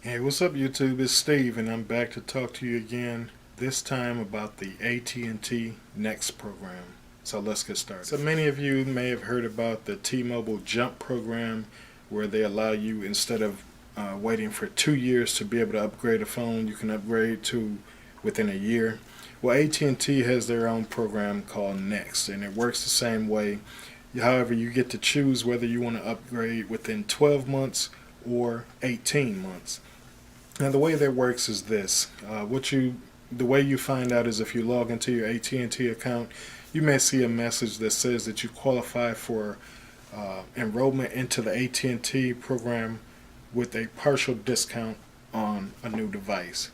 Hey, what's up YouTube? It's Steve and I'm back to talk to you again, this time about the AT&T Next Program. So let's get started. So many of you may have heard about the T-Mobile Jump program where they allow you, instead of waiting for 2 years to be able to upgrade a phone, you can upgrade to within a year. Well, AT&T has their own program called Next, and it works the same way. However, you get to choose whether you want to upgrade within 12 months or 18 months. Now the way that works is this: the way you find out is if you log into your AT&T account, you may see a message that says that you qualify for enrollment into the AT&T program with a partial discount on a new device.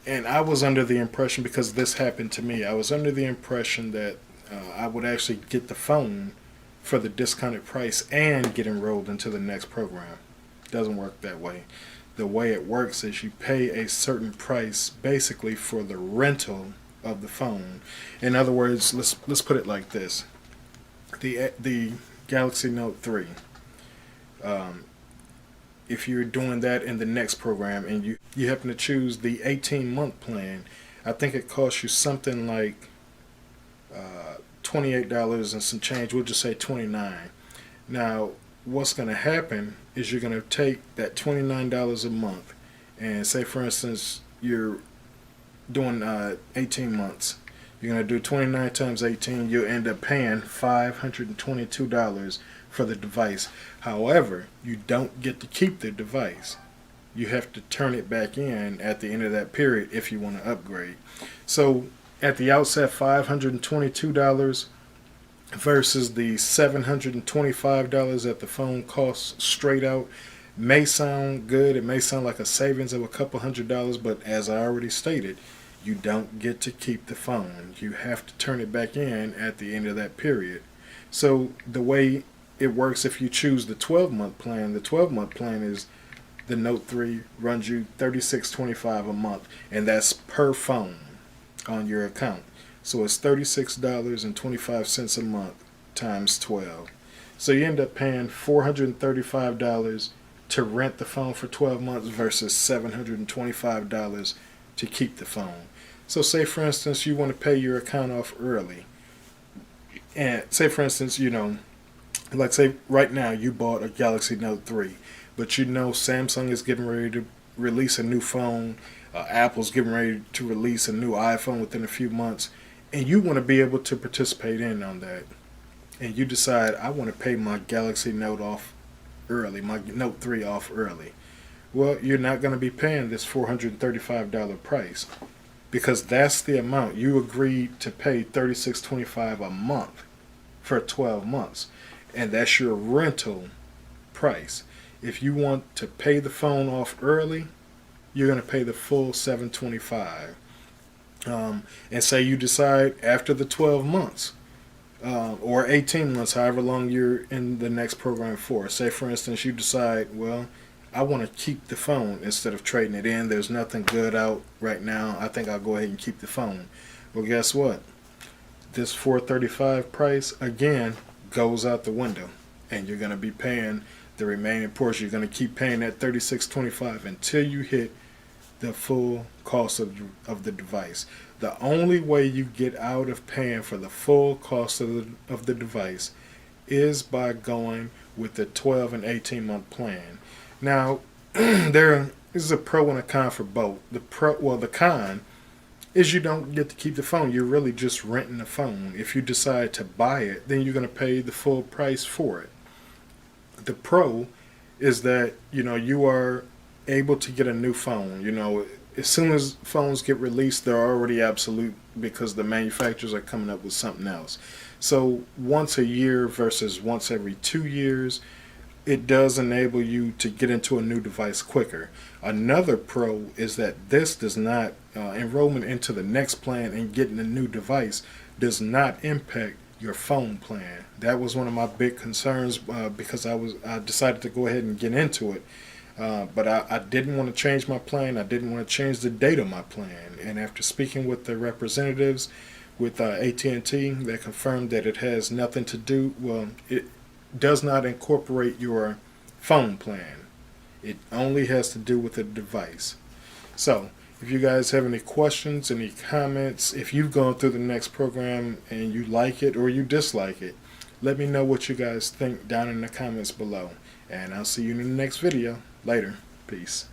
And I was under the impression, because this happened to me, I was under the impression that I would actually get the phone for the discounted price and get enrolled into the next program. It doesn't work that way. The way it works is you pay a certain price basically for the rental of the phone. In other words, let's put it like this: the Galaxy Note 3. If you're doing that in the next program and you happen to choose the 18-month plan, I think it costs you something like $28 and some change. We'll just say 29. Now, what's going to happen is you're going to take that $29 a month, and say for instance you're doing 18 months. You're going to do 29 times 18. You'll end up paying $522 for the device. However, you don't get to keep the device. You have to turn it back in at the end of that period if you want to upgrade. So at the outset, $522 versus the $725 that the phone costs straight out may sound good. It may sound like a savings of a couple $100, but as I already stated, you don't get to keep the phone. You have to turn it back in at the end of that period. So the way it works, if you choose the 12-month plan, the 12-month plan is the Note 3 runs you $36.25 a month, and that's per phone on your account. So it's $36.25 a month times 12. So you end up paying $435 to rent the phone for 12 months versus $725 to keep the phone. So say for instance you want to pay your account off early. And say for instance, like say right now you bought a Galaxy Note 3, but Samsung is getting ready to release a new phone, Apple's getting ready to release a new iPhone within a few months, and you want to be able to participate in on that, and you decide, I want to pay my Galaxy Note off early, my Note 3 off early. Well, you're not going to be paying this $435 price, because that's the amount you agreed to pay, $36.25 a month for 12 months, and that's your rental price. If you want to pay the phone off early, you're going to pay the full $725. And say you decide after the 12 months or 18 months, however long you're in the next program for. Say for instance you decide, well, I want to keep the phone instead of trading it in. There's nothing good out right now. I think I'll go ahead and keep the phone. Well, guess what? This $435 price again goes out the window, and you're going to be paying the remaining portion. You're going to keep paying that $36.25 until you hit the full cost of the device. The only way you get out of paying for the full cost of the device is by going with the 12 and 18 month plan. Now, there is a pro and a con for both. The con is you don't get to keep the phone. You're really just renting the phone. If you decide to buy it, then you're going to pay the full price for it. The pro is that you are able to get a new phone. As soon as phones get released, they're already obsolete because the manufacturers are coming up with something else. So once a year versus once every 2 years, it does enable you to get into a new device quicker. Another pro is that this does not, enrollment into the next plan and getting a new device does not impact your phone plan. That was one of my big concerns because I decided to go ahead and get into it. But I didn't want to change my plan. I didn't want to change the date of my plan. And after speaking with the representatives with AT&T, they confirmed that it has it does not incorporate your phone plan. It only has to do with the device. So if you guys have any questions, any comments, if you've gone through the Next program and you like it or you dislike it, let me know what you guys think down in the comments below. And I'll see you in the next video. Later. Peace.